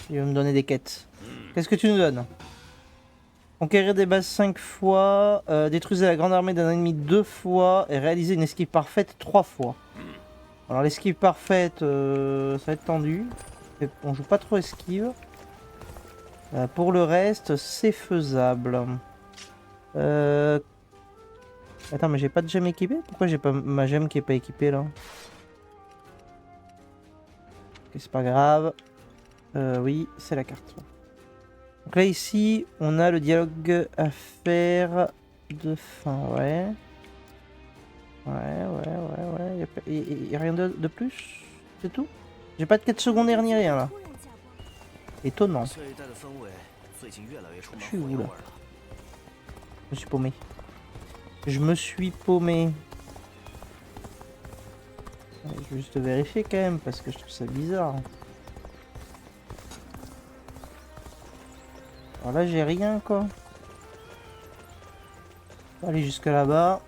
Il va me donner des quêtes. Qu'est-ce que tu nous donnes? Conquérir des bases 5 fois, détruisez la grande armée d'un ennemi 2 fois et réaliser une esquive parfaite 3 fois. Alors l'esquive parfaite, ça va être tendu. On joue pas trop esquive. Pour le reste, c'est faisable. Attends, mais j'ai pas de gemme équipée? Pourquoi j'ai pas ma gemme qui est pas équipée là? Ok, c'est pas grave. Oui, c'est la carte. Donc là, ici, on a le dialogue à faire de fin, ouais. Y a rien de plus? C'est tout? J'ai pas de quête secondaire ni rien là. Étonnant. Je suis où là? Je me suis paumé. Je me suis paumé. Je vais juste vérifier quand même parce que je trouve ça bizarre. Alors là j'ai rien quoi. On va aller jusque là-bas.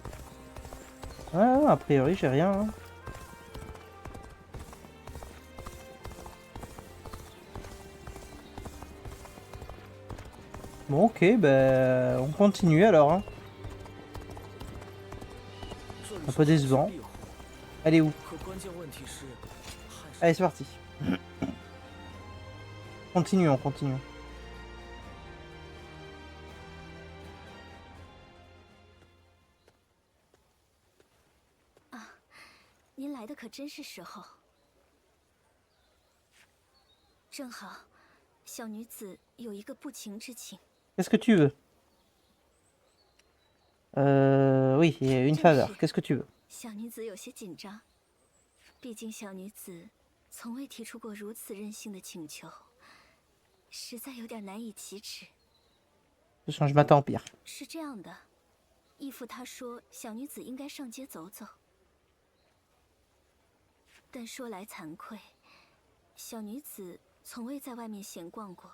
Ouais, a priori j'ai rien. Hein. Bon ok, ben on continue alors. Hein. Un peu décevant. Elle est où? Allez c'est parti. Continuons, continuons. 您来的可真是时候，正好，小女子有一个不情之请。Qu'est-ce que tu veux? Oui, il y a une faveur. Qu'est-ce que tu veux? 小女子有些紧张，毕竟小女子从未提出过如此任性的请求，实在有点难以启齿。Je change ma tempire. 是这样的，义父他说小女子应该上街走走。 但说来惭愧，小女子从未在外面闲逛过，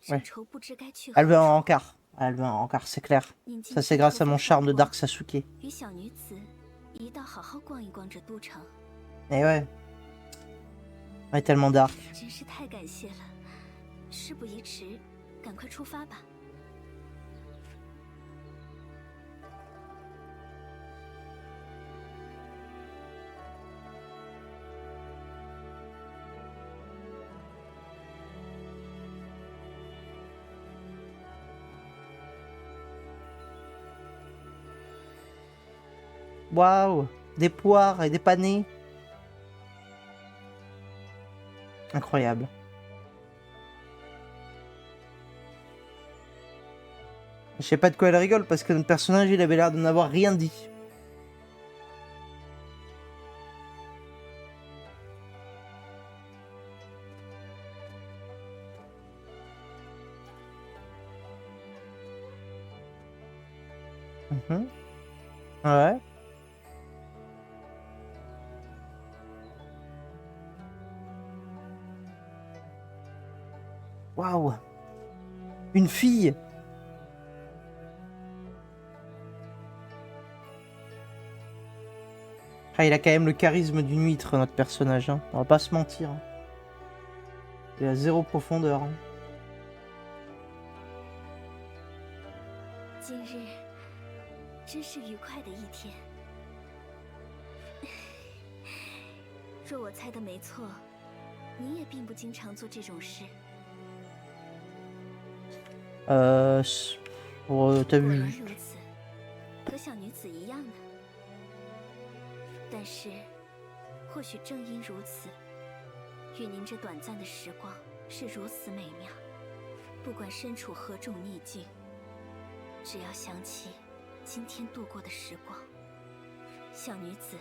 真愁不知该去何处。Elle veut un encart. Elle veut un encart, c'est clair. Ça c'est grâce à mon charme de Dark Sasuke. 与小女子一道好好逛一逛这都城。Eh ouais. On est tellement dark. 真是太感谢了，事不宜迟，赶快出发吧。 Waouh, des poires et des panais. Incroyable. Je sais pas de quoi elle rigole parce que notre personnage il avait l'air de n'avoir rien dit. Ouais. Waouh. Une fille. Ah, il a quand même le charisme d'une huître, notre personnage. Hein. On va pas se mentir. Hein. Il a zéro profondeur. Hein. 今日真是愉快的一天。若我猜的没错，你也并不经常做这种事。我t'as vu 如此，和小女子一样呢。但是，或许正因如此，与您这短暂的时光是如此美妙。不管身处何种逆境，只要想起今天度过的时光，小女子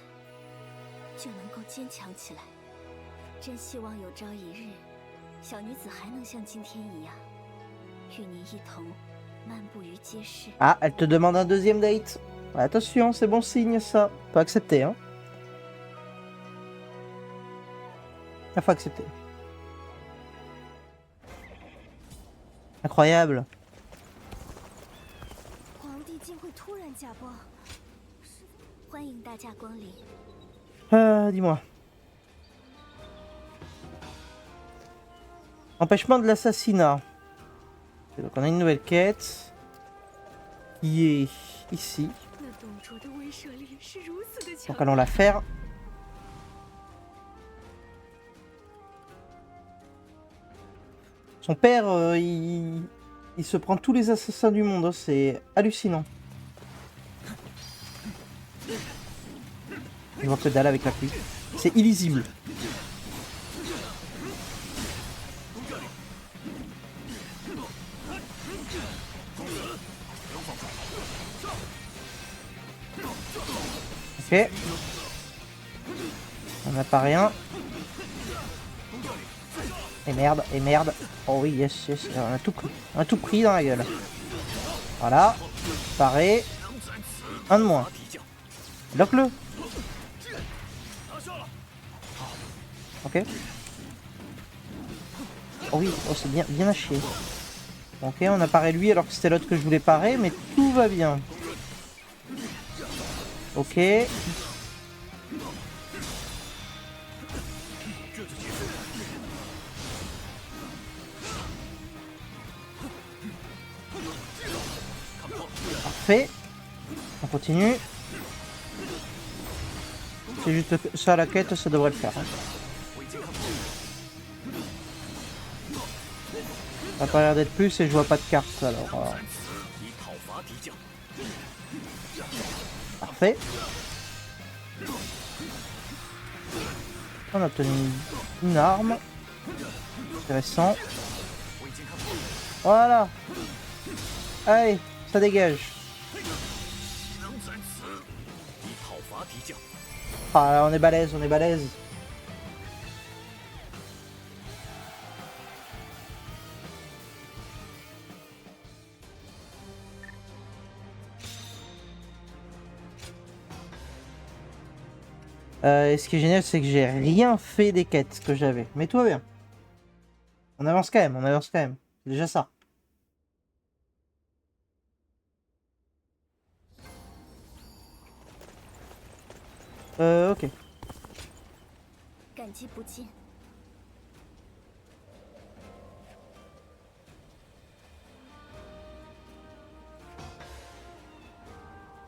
就能够坚强起来。真希望有朝一日，小女子还能像今天一样，与您一同漫步于街市。Ah, elle te demande un deuxième date. Attention, c'est bon signe ça. Faut accepter, hein. Il faut accepter. Incroyable. 皇帝竟会突然驾崩，欢迎大驾光临。Dis-moi. Empêchement de l'assassinat. Donc on a une nouvelle quête qui est ici. Donc allons la faire. Son père, il se prend tous les assassins du monde, hein, c'est hallucinant. Je vois que dalle avec la pluie. C'est illisible. Ok. On n'a pas rien. Et merde, et merde. Oh oui, yes, yes. On a tout pris. On a tout pris dans la gueule. Voilà. Paré. Un de moins. Lock-le. Ok. Oh oui, oh, c'est bien, bien à chier. Ok, on a paré lui alors que c'était l'autre que je voulais parer, mais tout va bien. Ok. Parfait. On continue. C'est juste ça la quête, ça devrait le faire. Hein. Ça n'a pas l'air d'être plus et je vois pas de carte alors. Parfait. On a obtenu une arme. Intéressant. Voilà. Allez, ça dégage. Ah là, on est balèze, on est balèze. Et ce qui est génial, c'est que j'ai rien fait des quêtes que j'avais. Mais tout va bien. On avance quand même, on avance quand même. C'est déjà ça. Ok.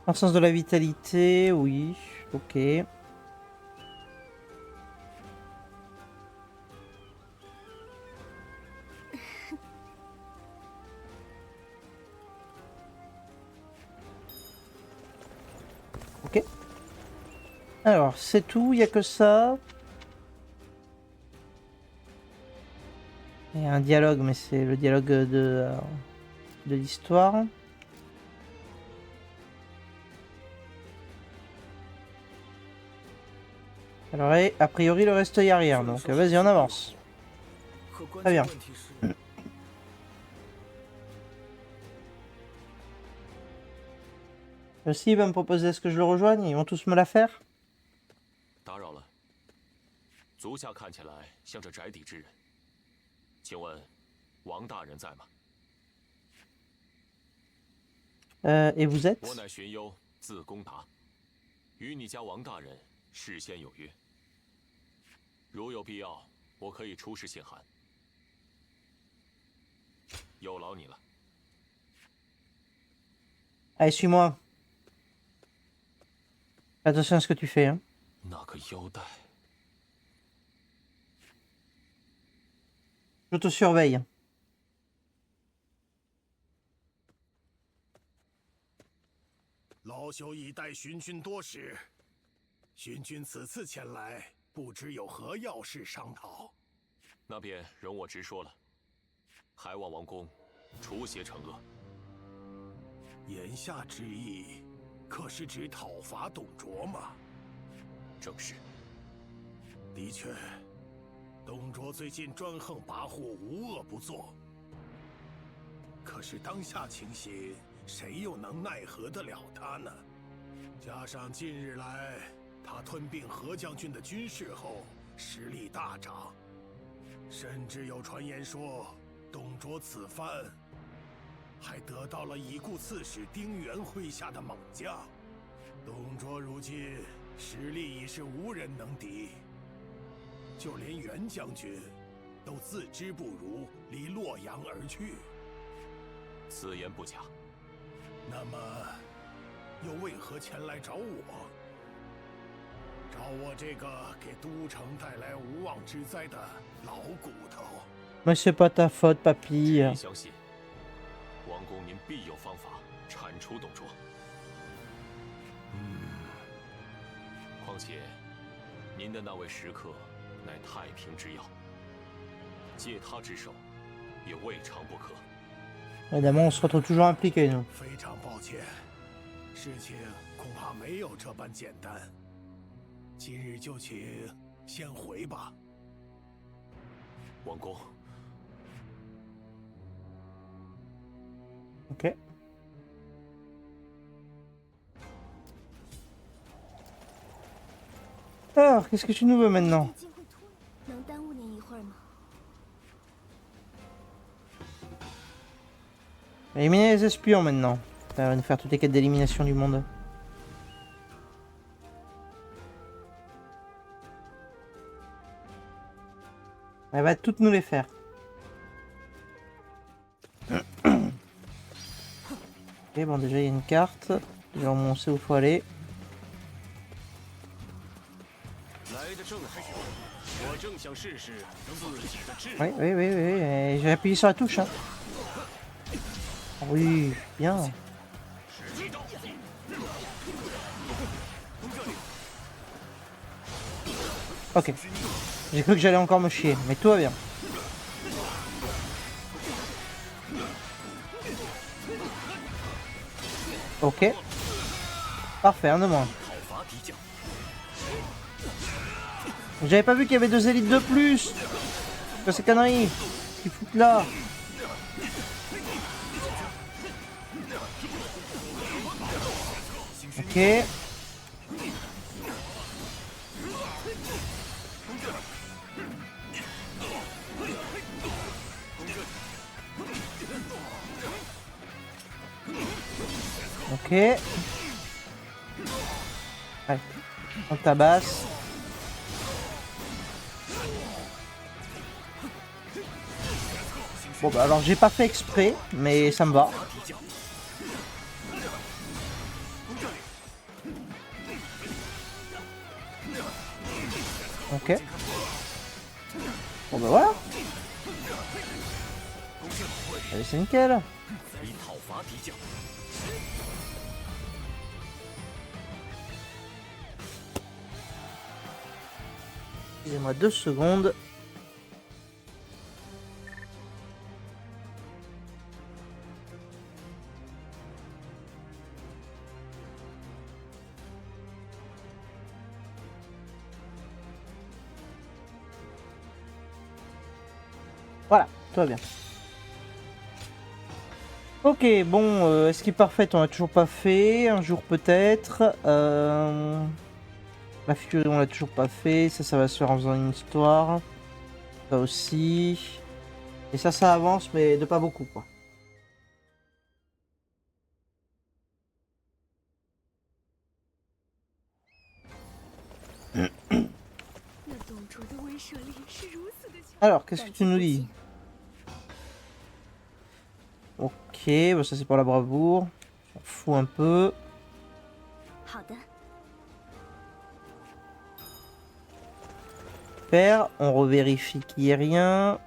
En sens de la vitalité, oui. Ok. Ok. Alors, c'est tout, il n'y a que ça. Il y a un dialogue, mais c'est le dialogue de l'histoire. Alors, et, a priori, le reste y a rien, donc vas-y, on avance. Très bien. Aussi, il va me proposer est-ce que je le rejoigne, ils vont tous me la faire. Et vous êtes Allez, suis-moi. Attention à ce que tu fais. Hein. Je te surveille. 都自知不如，离洛阳而去。此言不假。那么，又为何前来找我？找我这个给都城带来无妄之灾的老骨头？ Mais c'est pas ta faute, 只 papy. 因相信，王公您必有方法铲除董卓。况且，您的那位食客乃太平之药，借他之手，也未尝不可。 Évidemment, on se retrouve toujours impliqués, nous. 非常抱歉，事情恐怕没有这般简单。今日就请先回吧。王公， Ok. Alors, qu'est-ce que tu nous veux maintenant? 进会突然，能耽误您一会儿吗？ Éliminer les espions maintenant. Ça va nous faire toutes les quêtes d'élimination du monde. Elle va toutes nous les faire. Ok, bon, déjà il y a une carte. Déjà on sait où il faut aller. Oui, oui, oui, oui. J'ai appuyé sur la touche. Hein. Oui, bien. Ok. J'ai cru que j'allais encore me chier, mais tout va bien. Ok. Parfait, un de moins. J'avais pas vu qu'il y avait 2 élites de plus. Que ces conneries qu'ils foutent là. Ok. Ok. Allez, on tabasse. Bon bah alors j'ai pas fait exprès, mais ça me va. Ok. Bon bah voilà. Allez, c'est nickel. Excusez-moi 2 secondes. Voilà, tout va bien. Ok, bon, est-ce qu'il est parfait? On l'a toujours pas fait. Un jour peut-être. La future, on l'a toujours pas fait. Ça va se faire en faisant une histoire. Ça aussi. Et ça avance, mais de pas beaucoup, quoi. Alors, qu'est-ce que tu nous dis? Ok, bon, ça c'est pour la bravoure. On fout un peu. 好的， Super, on revérifie qu'il n'y ait rien.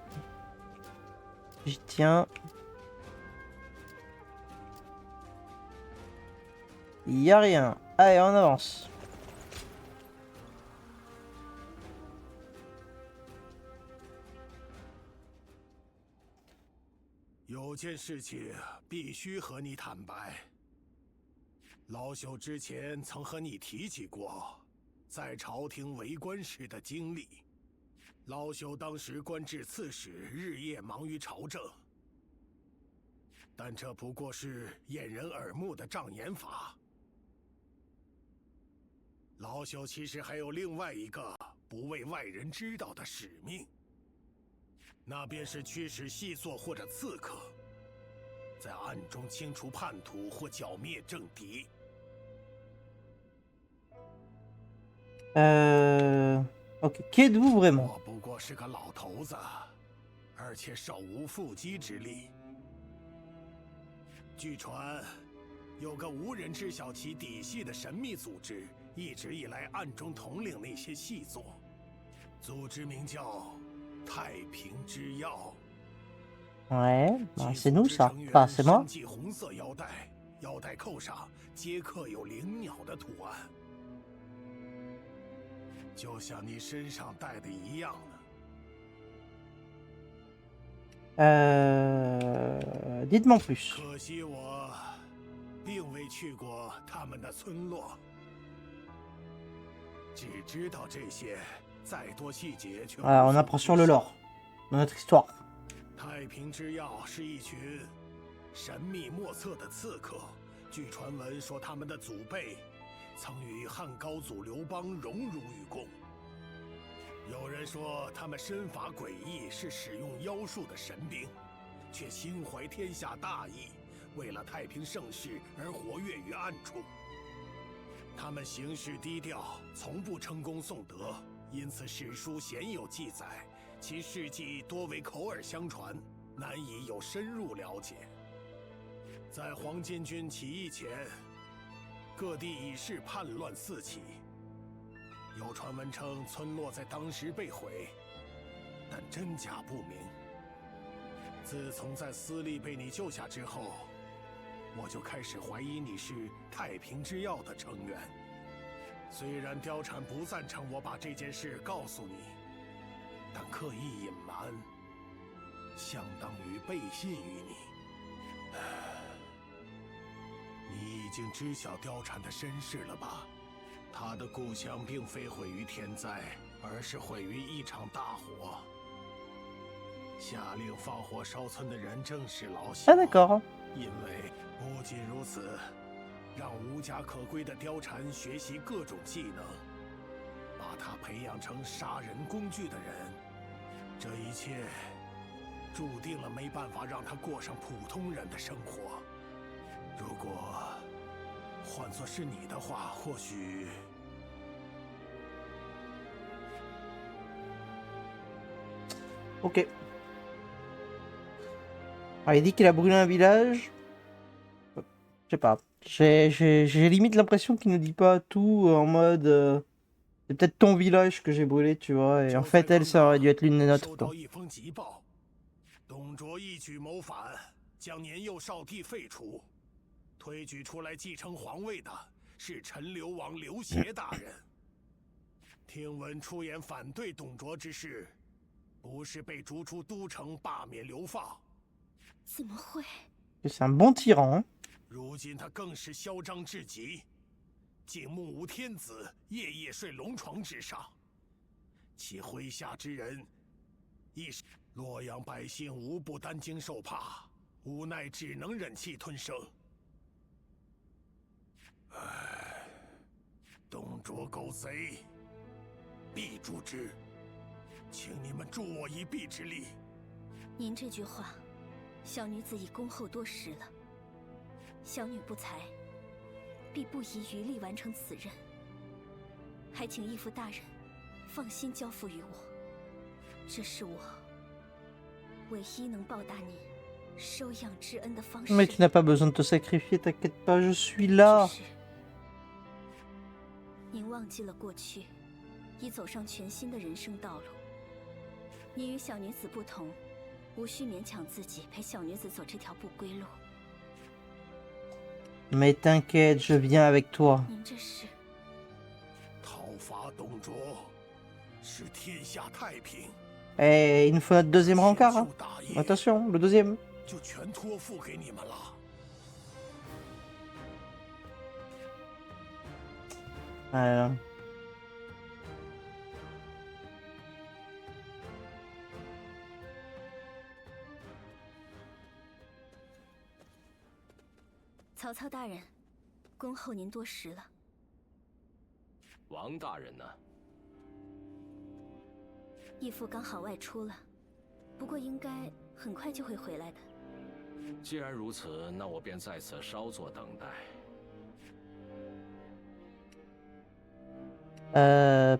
J'y tiens. Il n'y a rien. Allez, on avance. 有件事情必须和你坦白。老朽之前曾和你提起过，在朝廷为官时的经历。老朽当时官至刺史，日夜忙于朝政，但这不过是掩人耳目的障眼法。老朽其实还有另外一个不为外人知道的使命。 那便是驱使细作或者刺客，在暗中清除叛徒或剿灭政敌。Ok, qui êtes-vous vraiment? 我不过是个老头子，而且手无缚鸡之力。据传，有个无人知晓其底细的神秘组织，一直以来暗中统领那些细作。组织名叫太平之钥。Ouais, bah, c'est nous ça. Enfin, c'est moi. 身系红色腰带，腰带扣上皆刻有灵鸟的图案，就像你身上戴的一样呢。Dites-moi en plus. 可惜我并未去过他们的村落，只知道这些，再多细节却。Voilà, on apprend sur le lore de notre histoire. 太平之钥是一群神秘莫测的刺客，据传闻说他们的祖辈曾与汉高祖刘邦荣辱与共。有人说他们身法诡异，是使用妖术的神兵，却心怀天下大义，为了太平盛世而活跃于暗处。他们行事低调，从不称功颂德，因此史书鲜有记载，其事迹多为口耳相传，难以有深入了解。在黄巾军起义前，各地已是叛乱四起。有传闻称村落在当时被毁，但真假不明。自从在私利被你救下之后，我就开始怀疑你是太平之钥的成员。虽然貂蝉不赞成我把这件事告诉你，但刻意隐瞒，相当于背信于你。你已经知晓貂蝉的身世了吧？他的故乡并非毁于天灾，而是毁于一场大火。下令放火烧村的人正是老小。Ah d'accord. 因为不仅如此，让无家可归的貂蝉学习各种技能，把他培养成杀人工具的人，这一切注定了没办法让他过上普通人的生活。如果换作是你的话，或许Ok. Alors, il dit qu'il a brûlé un village. Je sais pas. J'ai limite l'impression qu'il nous dit pas tout en mode. C'est peut-être ton village que j'ai brûlé, tu vois. Et en fait, elle, ça aurait dû être l'une des nôtres. 收到一封急报，董卓一举谋反，将年幼少帝废除，推举出来继承皇位的是陈留王刘协大人。听闻出言反对董卓之事，不是被逐出都城罢免流放，怎么会？ C'est un bon tyran. Hein. 如今他更是嚣张至极，竟目无天子，夜夜睡龙床之上。其麾下之人，亦是洛阳百姓无不担惊受怕，无奈只能忍气吞声。唉，董卓狗贼，必诛之，请你们助我一臂之力。您这句话，小女子已恭候多时了。小女不才，必不遗余力完成此任。还请义父大人放心交付于我，这是我唯一能报答您收养之恩的方式。 Mais tu n'as pas besoin de te sacrifier, t'inquiète pas, je suis là. 只是您忘记了过去，已走上全新的人生道路。您与小女子不同，无需勉强自己陪小女子走这条不归路。 Mais t'inquiète, je viens avec toi. 您这是？讨伐董卓，使天下太平。 Et il nous faut notre deuxième rencard. Hein. 大业 Attention, le deuxième. 就全托付给你们了。 曹操大人，恭候您多时了。王大人呢？义父刚好外出了，不过应该很快就会回来的。既然如此，那我便在此稍作等待。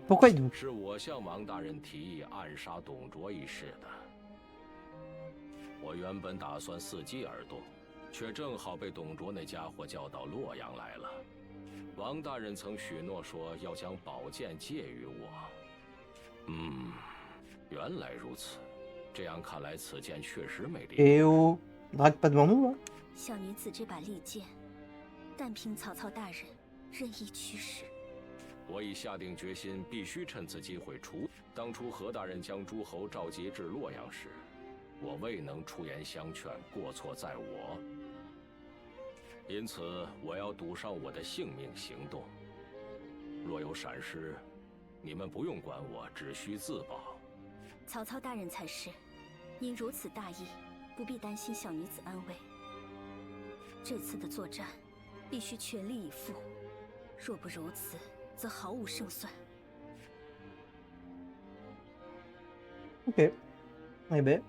Pourquoi il nous 是我向王大人提议暗杀董卓一事的。我原本打算伺机而动，却正好被董卓那家伙叫到洛阳来了。王大人曾许诺说要将宝剑借予我。原来如此。这样看来，此剑确实没力。Eh oh, drague pas devant nous, hein. 小女子这把利剑，但凭曹操大人任意驱使。我已下定决心，必须趁此机会除。当初何大人将诸侯召集至洛阳时，我未能出言相劝，过错在我。因此，我要赌上我的性命行动。若有闪失，你们不用管我，只需自保。曹操大人才是，您如此大义，不必担心小女子安危。这次的作战，必须全力以赴，若不如此，则毫无胜算。Ok. Eh ben.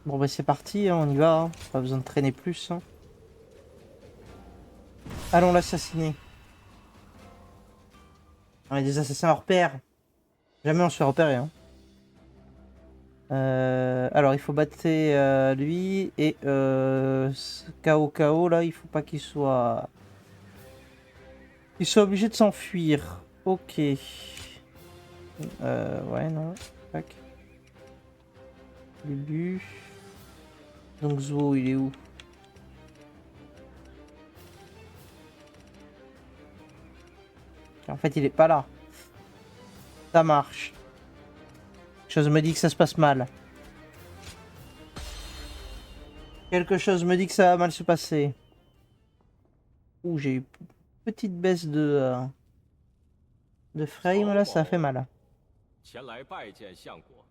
Bon bah c'est parti, hein, on y va, hein. Pas besoin de traîner plus. Hein. Allons l'assassiner. On est des assassins hors pair. Jamais on se fait repérer. Hein. Alors il faut battre lui et KO là, il faut pas qu'il soit... Il soit obligé de s'enfuir. Ok. Ouais, non. Tac. Début. Donc Zwo, il est où? En fait, il est pas là. Ça marche. Quelque chose me dit que ça se passe mal. Quelque chose me dit que ça va mal se passer. Ouh, j'ai eu une petite baisse de frame là, ça fait mal. 前来拜见相国。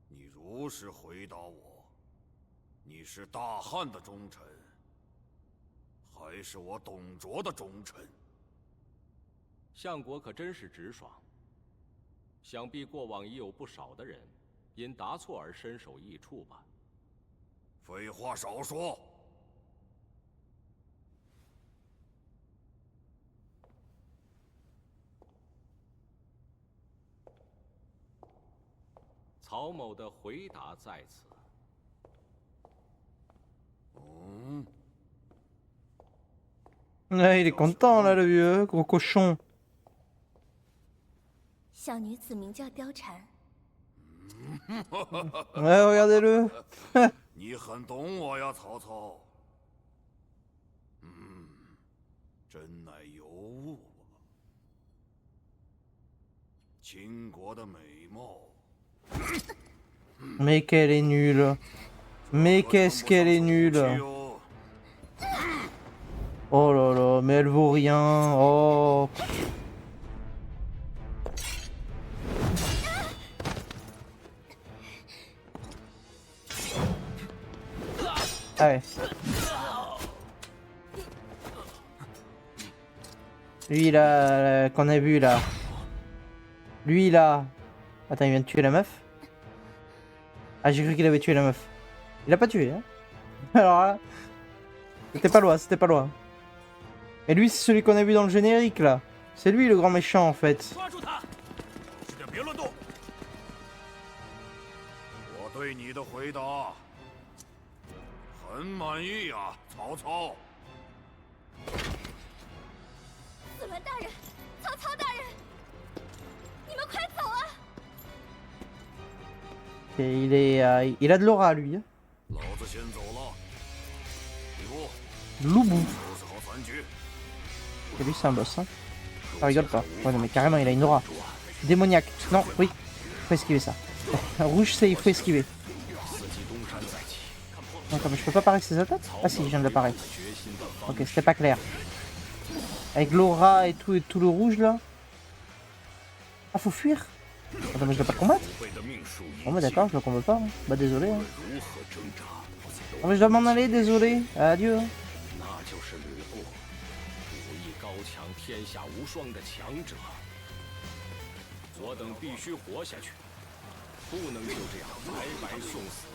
你如实回答我，你是大汉的忠臣，还是我董卓的忠臣？相国可真是直爽。想必过往已有不少的人因答错而身首异处吧？废话少说。曹某的回答在此。Ouais, il est content là, le vieux gros cochon. 小女子名叫貂蝉。Ouais, regardez-le. 你很懂我呀，曹操。真乃尤物啊！倾国的美貌。Mais qu'elle est nulle. Mais qu'est-ce qu'elle est nulle. Oh là là, mais elle vaut rien. Oh. Ah ouais. Lui là, qu'on a vu là. Lui là. Attends, il vient de tuer la meuf. Ah, j'ai cru qu'il avait tué la meuf. Il a pas tué, hein. Alors là, c'était pas loin, c'était pas loin. Et lui, c'est celui qu'on a vu dans le générique là. C'est lui le grand méchant en fait. 我对你的回答很满意啊，曹操。子文大人，曹操大人，你们快走啊！ Et il a de l'aura lui. Hein. 老子先走了。Loubou. 收拾好残局。 Et lui, c'est un boss. Hein. Ça rigole pas. Ouais, non, mais carrément, il a une aura. Démoniaque. Non, oui. Faut esquiver ça. Rouge, c'est il faut esquiver. Attends, mais je peux pas parer ses attaques? Ah si, je viens de l'apparaître. Ok, c'était pas clair. Avec l'aura et tout le rouge là. Ah, faut fuir. Attends, mais je dois pas combattre? Bon, bah d'accord, je le combat pas. Hein. Bah désolé. Hein. Oh, mais je dois m'en aller, désolé. Adieu. Hein. 天下无双的强者，我等必须活下去，不能就这样白白送死。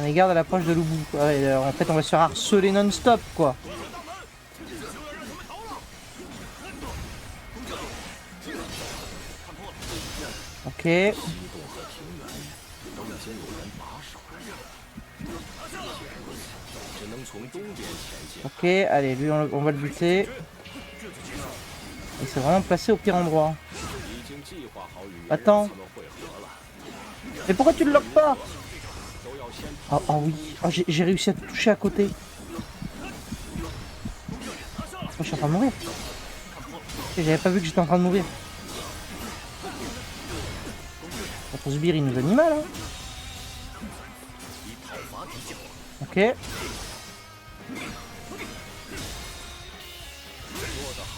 On garde à l'approche de Lubu. Ouais, en fait, on va se faire harceler non-stop, quoi. Ok. Ok, allez, lui on va le buter. Il s'est vraiment placé au pire endroit. Attends. Mais pourquoi tu le loques pas? Oh, oh oui, oh, j'ai réussi à te toucher à côté. Oh, je suis en train de mourir. J'avais pas vu que j'étais en train de mourir. Ton sbire il nous anime mal, hein. Ok.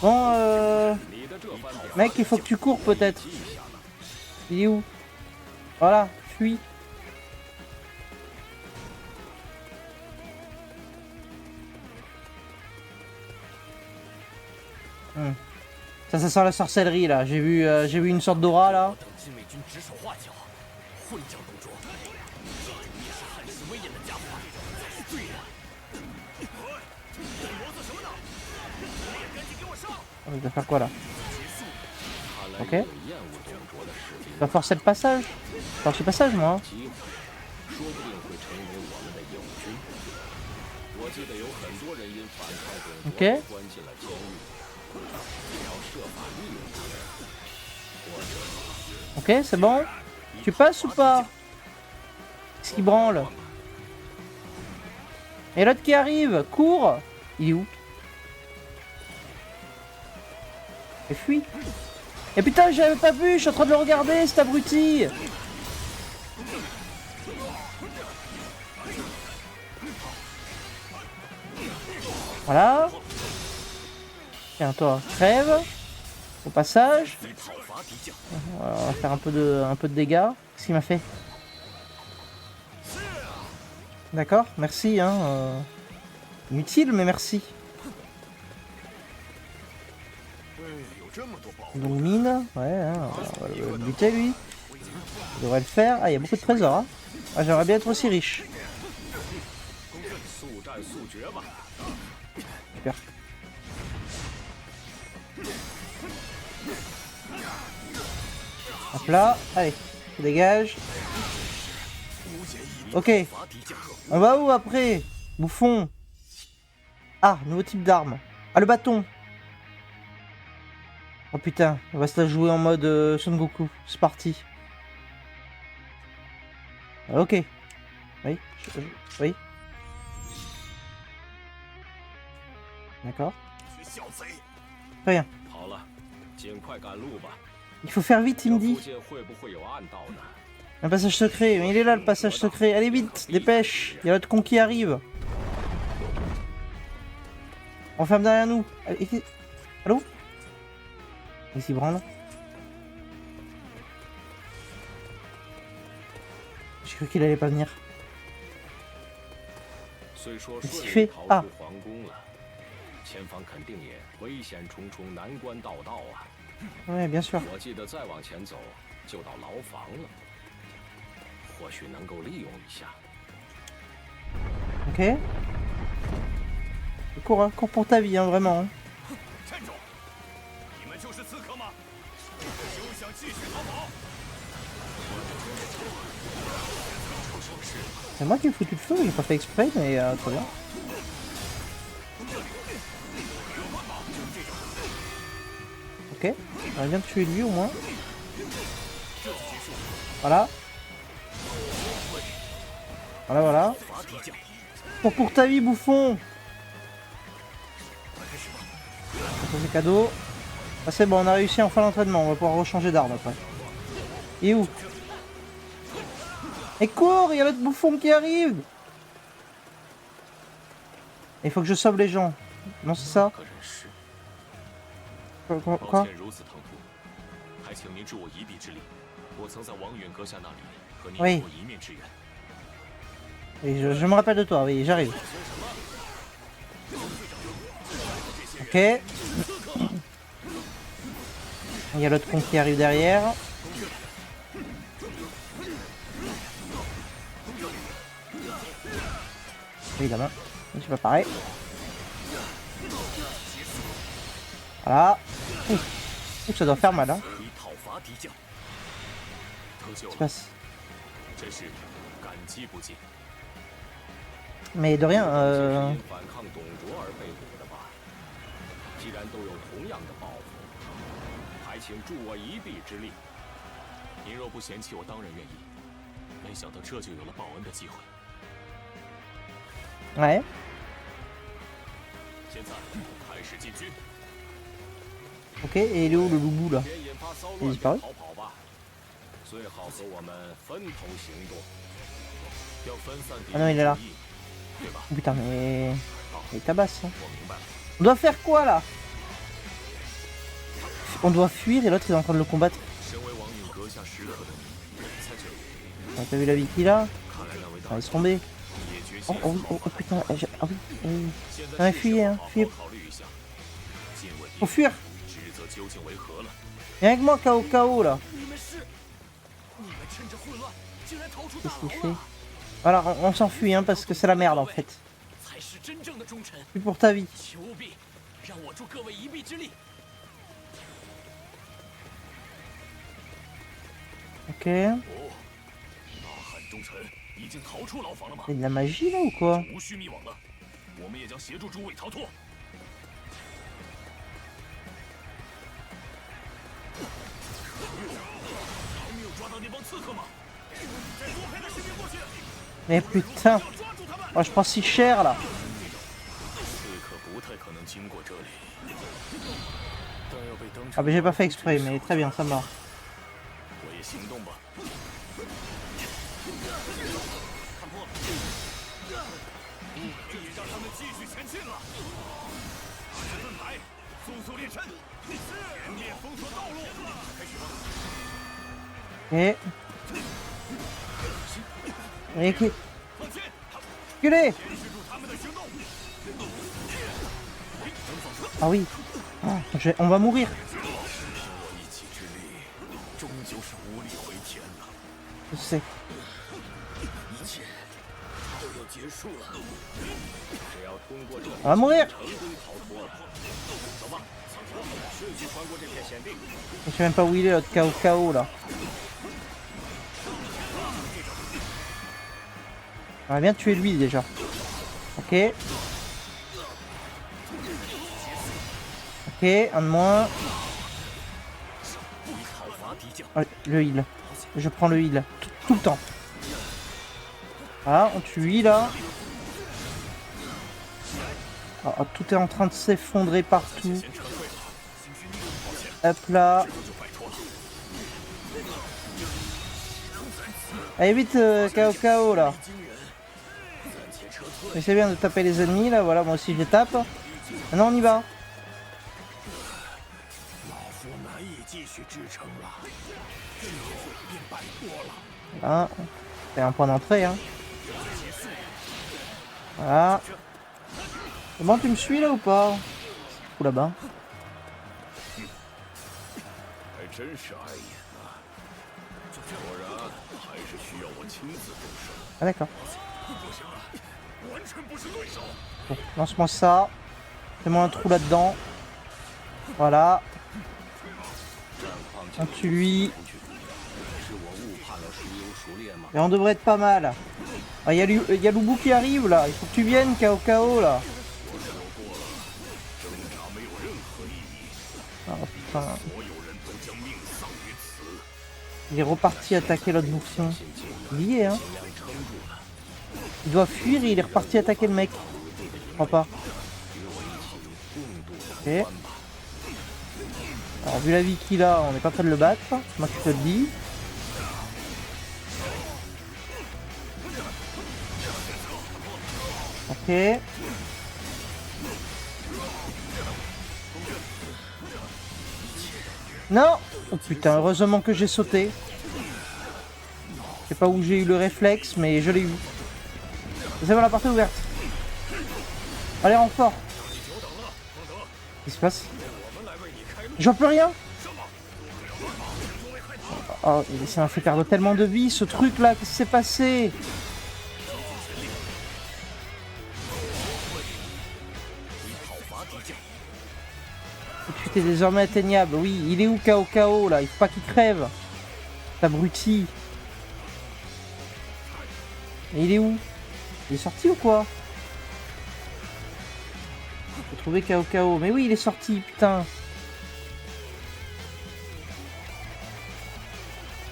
Bon, mec, il faut que tu cours peut-être. Il est où? Voilà, fuis. Ça sent la sorcellerie là. J'ai vu une sorte d'aura là. Il va faire quoi là? Ok. Il va forcer le passage. Forcer le passage moi. Ok. Ok, c'est bon. Tu passes ou pas? Qu'est-ce qui branle? Et l'autre qui arrive, cours. Il est où? Et fuis. Et putain, j'avais pas vu, je suis en train de le regarder, cet abruti. Voilà. Tiens, toi, crève. Au passage. On va faire un peu de dégâts. Qu'est-ce qu'il m'a fait? D'accord, merci. Hein, inutile, mais merci. Donc mine, ouais, hein, on va le buter lui. Il devrait le faire. Ah, il y a beaucoup de trésors. Hein. Ah, j'aimerais bien être aussi riche. Super. Hop là, allez, dégage. Ok. On va où après? Bouffon. Ah, nouveau type d'arme. Ah, le bâton. Oh putain, on va se la jouer en mode Son Goku. C'est parti. Ok. Oui. Oui. D'accord. Très bien. Il faut faire vite, il me dit. Un passage secret. Mais il est là, le passage secret. Allez vite, dépêche. Il y a l'autre con qui arrive. On ferme derrière nous. Allez, allô? Il s'y branle. J'ai cru qu'il allait pas venir. Qu'est-ce qu'il fait? Ah. Ouais, bien sûr. Ok. Cours, hein, cours pour ta vie, hein, vraiment. Hein. C'est moi qui ai foutu le feu, j'ai pas fait exprès, mais très bien. Ok, j'aurais bien tué lui au moins. Voilà. Voilà, voilà. Pour ta vie, bouffon. Ça c'est cadeau. Ah, c'est bon, on a réussi enfin l'entraînement, on va pouvoir rechanger d'arme après. Il est où? Et cours, il y a l'autre bouffon qui arrive. Il faut que je sauve les gens. Non, c'est ça? Quoi? Oui. Oui, je me rappelle de toi, oui, j'arrive. Ok. Il y a l'autre con qui arrive derrière. Évidemment. C'est pas pareil. Voilà. Ouh, ça doit faire mal, hein. 以讨伐敌将。得救 Qu'est-ce qui se 了， passe? 真是感激不尽。 Mais de rien, 因反抗董卓而被捕的吧？既然都有同样的抱负，还请助我一臂之力。您若不嫌弃，我当然愿意。没想到这就有了报恩的机会。 ouais. 现在开始进军。 Ok, et il est où le loubou là? 先引发骚 Il 乱 est disparu? 逃跑吧，最好和我们分头行动。要分散敌 Ah non, il est là. 注意，对吧？ Oh, putain, mais. Il tabasse. Hein. 我明白了。 On doit faire quoi là? On doit fuir et l'autre il est en train de le combattre. 身为王允阁下时刻的你，人在这里， Ah, t'as vu la vie qu'il a? 看来那位 Ah, 大 laisse tomber. 也决 Oh, 心。 oh, oh, oh, putain. Ah oui. oui. 现 Ah, 在是 fuyez, 时候 hein, 好好 fuyez. 考虑一下，近问 Faut fuir. 职责究竟为何了？ Viens avec moi, KO là. 你们是？你们趁着混乱，竟然逃出 Qu'est-ce 大 qu'il 牢 fait? 了， Voilà, on s'enfuit hein, parce que c'est la merde en fait. 才是真正的忠臣。 Plus pour ta vie. 求务必让我助各位一臂之力。 Ok. 哦，大汉忠臣已经逃出牢房了吗？ Il y a de la magie là ou quoi? 无需迷惘了，我们也将协助诸位逃脱。还没有抓到那帮刺客吗？再多派点士兵过去， Mais putain. 要抓住他们。 Oh, je prends si cher là. 刺客不太可能经过这里，但要被当 Ah 成 bah j'ai pas fait exprès, mais très bien, ça marche. 我也行动吧。看破了，这也让他们继续前进了。打开盾牌，速速练身，全面封锁道路。开始吧。 Ok. Ok. 放箭， Reculez. 坚持住他们的行动。 Ah oui. Ah, on va mourir. 和我一己之力，终究是无力回天了。 Je sais. 一切都要结束了。只要通过这 On va mourir. 成功逃脱了，走吧，顺序穿过这片险地。 Je sais même pas où il est l'autre KO là. On va bien tuer lui déjà. Ok. Ok, un de moins. 讨伐敌将， Allez, le heal. Je prends le heal. Tout le temps. Voilà, on tue lui là. Ah, tout est en train de s'effondrer partout. 先撤退了。 Hop là. 这就摆脱了。 Allez vite KO là. 惊人，暂且撤退。 Mais c'est bien de taper les ennemis là, voilà moi aussi je les tape. Maintenant on y va. 老夫难以继续支撑了，最后便摆脱了。 Voilà. C'est un point d'entrée hein. Voilà. Comment tu me suis là ou pas? Ou là-bas. 还真是碍眼啊！果然还是需要我亲自动手。 Ah d'accord. 不行了，完全不是对手。 Bon, lance-moi ça. Fais-moi un trou là-dedans. Voilà. On tue lui. 是我误判了孰优孰劣吗？ Et on devrait être pas mal. Ah, y a Loubou qui arrive là. Il faut que tu viennes KO là. 挣扎没有任何意义， Oh putain. 所有人都将命丧于此。 Il est reparti attaquer l'autre bouffon. Il y est hein. 尽量撑住了， Il doit fuir et il est reparti attaquer le mec. Je crois pas. 与我一起共度 Ok. 难关吧。 Alors vu la vie qu'il a, on n'est pas prêt de le battre. Moi je te le dis. Ok. Non. Oh putain, heureusement que j'ai sauté. Je sais pas où j'ai eu le réflexe, mais je l'ai eu. C'est bon, la porte est ouverte. Allez, renfort. Qu'est-ce qui se passe? J'en peux rien. Oh, ça m'a fait perdre tellement de vie, ce truc là, qu'est-ce qui s'est passé? est désormais atteignable. Oui, il est où KO là? Il faut pas qu'il crève. T'abruti. Et il est où? Il est sorti ou quoi? Faut trouver KO. Mais oui, il est sorti, putain.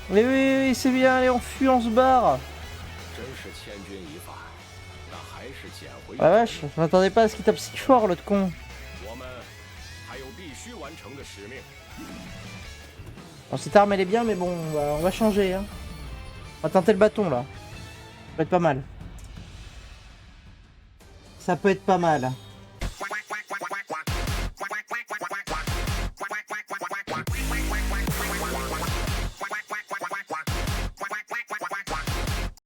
Oui, c'est bien, allez, on fuit, on se barre. Ah vache, je m'attendais pas à ce qu'il tape si fort, l'autre con. Bon, cette arme elle est bien, mais bon, on va changer. Hein. On va tenter le bâton là. Ça peut être pas mal. Ça peut être pas mal.